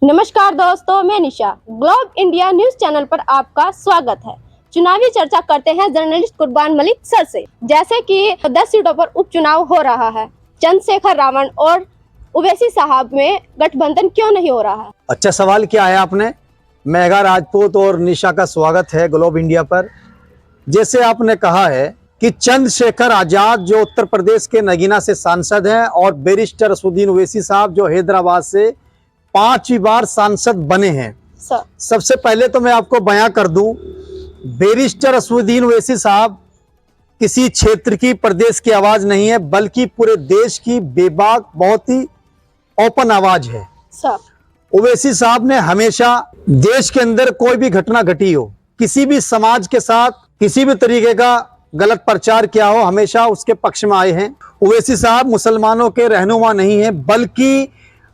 नमस्कार दोस्तों, मैं निशा। ग्लोब इंडिया न्यूज चैनल पर आपका स्वागत है। चुनावी चर्चा करते हैं जर्नलिस्ट कुर्बान मलिक सर से। जैसे कि 10 सीटों पर उपचुनाव हो रहा है, चंद्रशेखर रावण और ओवैसी साहब में गठबंधन क्यों नहीं हो रहा है? अच्छा सवाल किया है आपने। मेघा राजपूत और निशा का स्वागत है ग्लोब इंडिया पर। जैसे आपने कहा है कि चंद्रशेखर आजाद जो उत्तर प्रदेश के नगीना से सांसद हैं और बैरिस्टर असदुद्दीन ओवैसी साहब जो हैदराबाद से 5वीं बार सांसद बने हैं। सबसे पहले तो मैं आपको बयां कर दूं, बैरिस्टर असदुद्दीन ओवैसी साहब किसी क्षेत्र की, प्रदेश की आवाज नहीं है, बल्कि पूरे देश की बेबाक, बहुत ही ओपन आवाज है। ओवैसी साहब ने हमेशा देश के अंदर कोई भी घटना घटी हो, किसी भी समाज के साथ किसी भी तरीके का गलत प्रचार किया हो, हमेशा उसके पक्ष में आए हैं। ओवैसी साहब मुसलमानों के रहनुमा नहीं है, बल्कि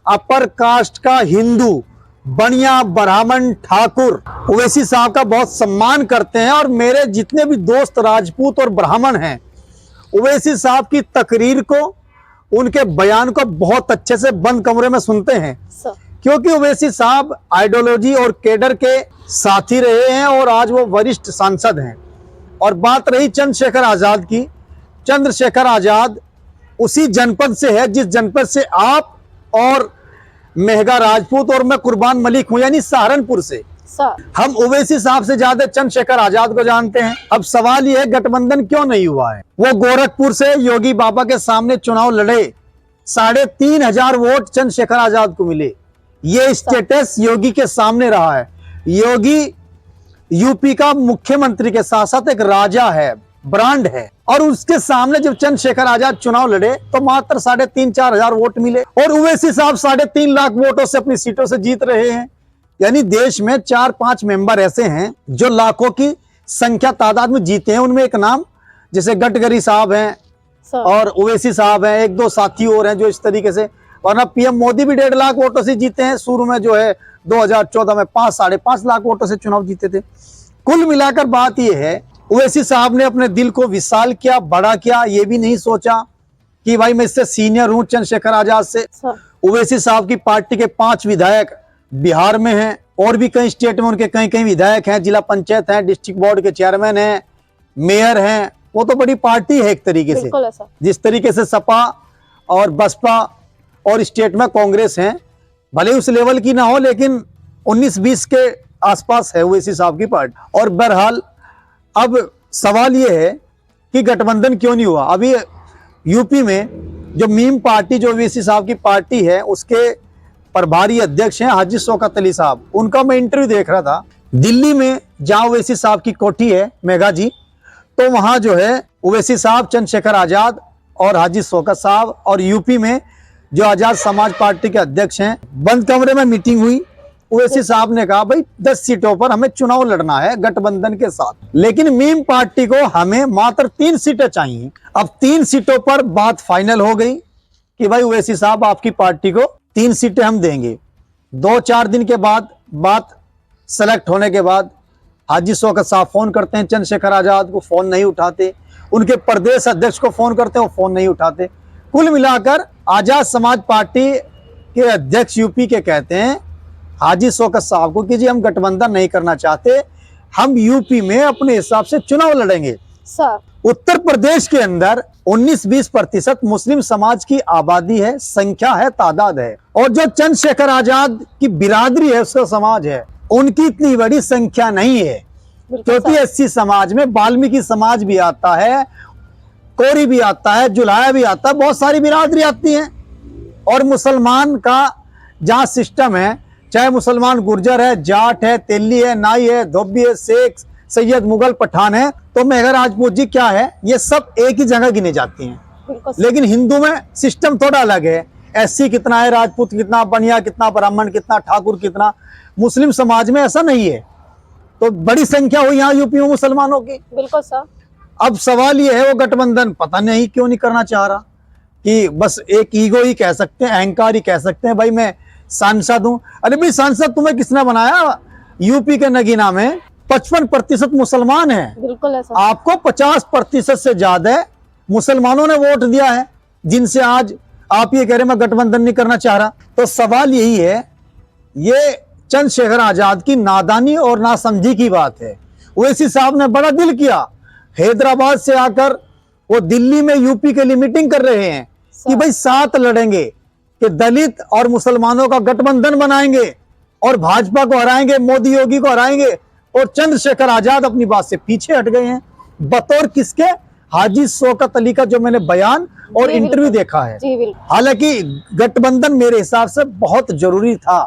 अपर कास्ट का हिंदू, बनिया, ब्राह्मण, ठाकुर ओवैसी साहब का बहुत सम्मान करते हैं। और मेरे जितने भी दोस्त राजपूत और ब्राह्मण हैं, ओवैसी साहब की तकरीर को, उनके बयान को बहुत अच्छे से बंद कमरे में सुनते हैं, क्योंकि ओवैसी साहब आइडियोलॉजी और कैडर के साथी रहे हैं और आज वो वरिष्ठ सांसद हैं। और बात रही चंद्रशेखर आजाद की, चंद्रशेखर आजाद उसी जनपद से है जिस जनपद से आप और मेघा राजपूत और मैं कुर्बान मलिक हूं, यानी सहारनपुर से। हम ओवैसी साहब से ज्यादा चंद्रशेखर आजाद को जानते हैं। अब सवाल यह है, गठबंधन क्यों नहीं हुआ है? वो गोरखपुर से योगी बाबा के सामने चुनाव लड़े, 3,500 वोट चंद्रशेखर आजाद को मिले। ये स्टेटस योगी के सामने रहा है। योगी यूपी का मुख्यमंत्री के साथ साथ एक राजा है, ब्रांड है, और उसके सामने जब चंद्रशेखर आजाद चुनाव लड़े तो मात्र 3,500-4 हजार वोट मिले और ओवैसी साहब 3.5 लाख वोटों से अपनी सीटों से जीत रहे हैं। यानी देश में 4-5 मेंबर ऐसे हैं जो लाखों की संख्या तादाद में जीते हैं। उनमें एक नाम जैसे गडकरी साहब हैं और ओवैसी साहब हैं, 1-2 साथी और हैं जो इस तरीके से। वरना पीएम मोदी भी 1.5 लाख वोटों से जीते हैं। शुरू में जो है 2014 में 5-5.5 लाख वोटों से चुनाव जीते थे। कुल मिलाकर बात यह है, ओवैसी साहब ने अपने दिल को विशाल किया, बड़ा किया। ये भी नहीं सोचा कि भाई मैं इससे सीनियर हूं चंद्रशेखर आजाद से। ओवैसी साहब की पार्टी के 5 विधायक बिहार में हैं और भी कई स्टेट में उनके कई विधायक हैं, जिला पंचायत हैं, डिस्ट्रिक्ट बोर्ड के चेयरमैन हैं, मेयर हैं। वो तो बड़ी पार्टी है एक तरीके से, जिस तरीके से सपा और बसपा और स्टेट में कांग्रेस हैं। भले उस लेवल की ना हो, लेकिन 19-20 के आसपास है ओवैसी साहब की पार्टी। और बहरहाल अब सवाल यह है कि गठबंधन क्यों नहीं हुआ। अभी यूपी में जो मीम पार्टी, जो ओवैसी साहब की पार्टी है, उसके प्रभारी अध्यक्ष हैं हाजी शौकत अली साहब। उनका मैं इंटरव्यू देख रहा था दिल्ली में, जहां ओवैसी साहब की कोठी है, मेघा जी। तो वहां जो है ओवैसी साहब, चंद्रशेखर आजाद और हाजी शौकत साहब, और यूपी में जो आजाद समाज पार्टी के अध्यक्ष हैं, बंद कमरे में मीटिंग हुई। ओवैसी साहब ने कहा भाई 10 सीटों पर हमें चुनाव लड़ना है गठबंधन के साथ, लेकिन मीम पार्टी को हमें मात्र 3 सीटें चाहिए। अब 3 सीटों पर बात फाइनल हो गई कि भाई ओवैसी साहब, आपकी पार्टी को 3 सीटें हम देंगे। 2-4 दिन के बाद बात सेलेक्ट होने के बाद हाजी शौकत साहब फोन करते हैं चंद्रशेखर आजाद को, फोन नहीं उठाते। उनके प्रदेश अध्यक्ष को फोन करते हैं, वो फोन नहीं उठाते। कुल मिलाकर आजाद समाज पार्टी के अध्यक्ष यूपी के कहते हैं हाजी शौकत साहब को कि जी हम गठबंधन नहीं करना चाहते, हम यूपी में अपने हिसाब से चुनाव लड़ेंगे। उत्तर प्रदेश के अंदर 19-20% मुस्लिम समाज की आबादी है, संख्या है, तादाद है। और जो चंद्रशेखर आजाद की बिरादरी है, उसका समाज है, उनकी इतनी बड़ी संख्या नहीं है, क्योंकि एससी समाज में वाल्मीकि समाज भी आता है, कोरी भी आता है, जुलाया भी आता है, बहुत सारी बिरादरी आती है। और मुसलमान का जहाँ सिस्टम है, चाहे मुसलमान गुर्जर है, जाट है, तेली है, नाई है, धोबी है, शेख, सैयद, मुगल, पठान है, तो मेघा राजपूत जी क्या है, ये सब एक ही जगह गिने जाती हैं। लेकिन हिंदू में सिस्टम थोड़ा अलग है। एससी कितना है, राजपूत कितना, बनिया कितना, ब्राह्मण कितना, ठाकुर कितना। मुस्लिम समाज में ऐसा नहीं है। तो बड़ी संख्या हुई यहाँ यूपी में मुसलमानों की। बिल्कुल सर। अब सवाल ये है, वो गठबंधन पता नहीं क्यों नहीं करना चाह रहा, कि बस एक ईगो ही कह सकते हैं, अहंकार ही कह सकते हैं, भाई मैं सांसद हूं। अरे भाई सांसद तुम्हें किसने बनाया? यूपी के नगीना में 55% मुसलमान है। बिल्कुल है सर। आपको 50% से ज्यादा मुसलमानों ने वोट दिया है, जिनसे आज आप ये कह रहे मैं गठबंधन नहीं करना चाह रहा। तो सवाल यही है ये चंद्रशेखर आजाद की नादानी और नासमझी की बात है। ओवैसी साहब ने बड़ा दिल किया, हैदराबाद से आकर वो दिल्ली में यूपी के लिए मीटिंग कर रहे हैं कि भाई साथ लड़ेंगे, कि दलित और मुसलमानों का गठबंधन बनाएंगे और भाजपा को हराएंगे, मोदी योगी को हराएंगे। और चंद्रशेखर आजाद अपनी बात से पीछे हट गए हैं। बतौर किसके? हाजी शौकत अली का, जो मैंने बयान और इंटरव्यू देखा है। हालांकि गठबंधन मेरे हिसाब से बहुत जरूरी था,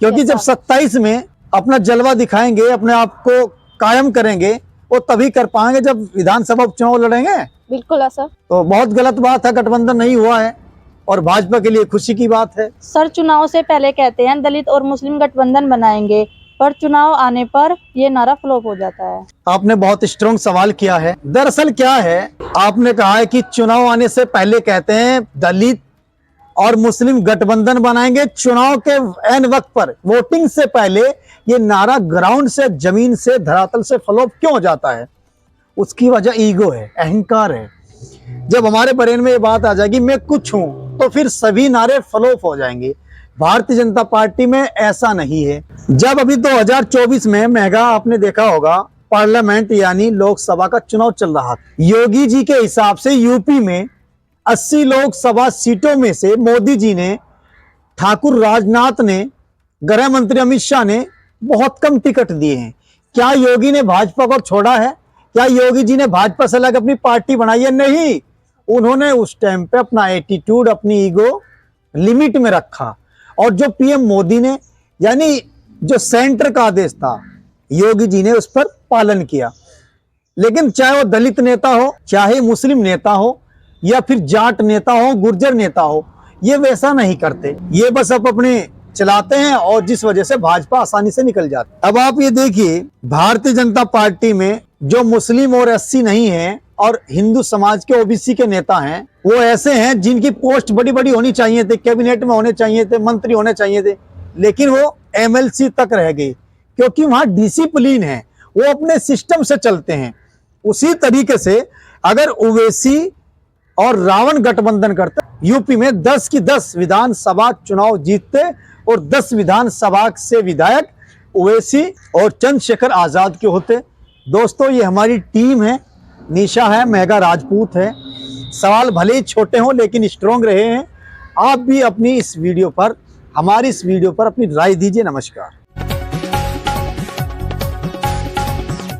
क्योंकि जब 27 में अपना जलवा दिखाएंगे, अपने आप को कायम करेंगे, वो तभी कर पाएंगे जब विधानसभा उपचुनाव लड़ेंगे। बिल्कुल सर। तो बहुत गलत बात है, गठबंधन नहीं हुआ है और भाजपा के लिए खुशी की बात है। सर, चुनाव से पहले कहते हैं दलित और मुस्लिम गठबंधन बनाएंगे, पर चुनाव आने पर ये नारा फ्लॉप हो जाता है। आपने बहुत स्ट्रॉन्ग सवाल किया है। दरअसल क्या है, आपने कहा है कि चुनाव आने से पहले कहते हैं दलित और मुस्लिम गठबंधन बनाएंगे, चुनाव के एन वक्त पर, वोटिंग से पहले ये नारा ग्राउंड से, जमीन से, धरातल से फ्लॉप क्यों हो जाता है? उसकी वजह ईगो है, अहंकार है। जब हमारे ब्रेन में ये बात आ जाएगी मैं कुछ हूं, तो फिर सभी नारे फ्लॉप हो जाएंगे। भारतीय जनता पार्टी में ऐसा नहीं है। जब अभी 2024 में मेगा, आपने देखा होगा, पार्लियामेंट यानी लोकसभा का चुनाव चल रहा था, योगी जी के हिसाब से यूपी में 80 लोकसभा सीटों में से मोदी जी ने, ठाकुर राजनाथ ने, गृह मंत्री अमित शाह ने बहुत कम टिकट दिए हैं। क्या योगी ने भाजपा को छोड़ा है? क्या योगी जी ने भाजपा से अलग अपनी पार्टी बनाई है? नहीं, उन्होंने उस टाइम पे अपना एटीट्यूड, अपनी ईगो लिमिट में रखा। और जो पीएम मोदी ने, यानी जो सेंटर का आदेश था, योगी जी ने उस पर पालन किया। लेकिन चाहे वो दलित नेता हो, चाहे मुस्लिम नेता हो, या फिर जाट नेता हो, गुर्जर नेता हो, ये वैसा नहीं करते। ये बस अब अपने चलाते हैं और जिस वजह से भाजपा आसानी से निकल जाती है। अब आप ये देखिए, भारतीय जनता पार्टी में जो मुस्लिम और एससी नहीं है और हिंदू समाज के ओबीसी के नेता हैं, वो ऐसे हैं जिनकी पोस्ट बड़ी बड़ी होनी चाहिए थे, कैबिनेट में होने चाहिए थे, मंत्री होने चाहिए थे, लेकिन वो एमएलसी तक रह गई, क्योंकि वहां डिसिप्लिन है, वो अपने सिस्टम से चलते हैं। उसी तरीके से अगर ओवैसी और रावण गठबंधन करते, यूपी में 10 की 10 विधानसभा चुनाव जीतते और 10 विधानसभा से विधायक ओवैसी और चंद्रशेखर आजाद के होते। दोस्तों, ये हमारी टीम है, निशा है, मेगा राजपूत है। सवाल भले ही छोटे हों लेकिन स्ट्रॉन्ग रहे हैं। आप भी अपनी इस वीडियो पर, हमारी इस वीडियो पर अपनी राय दीजिए। नमस्कार।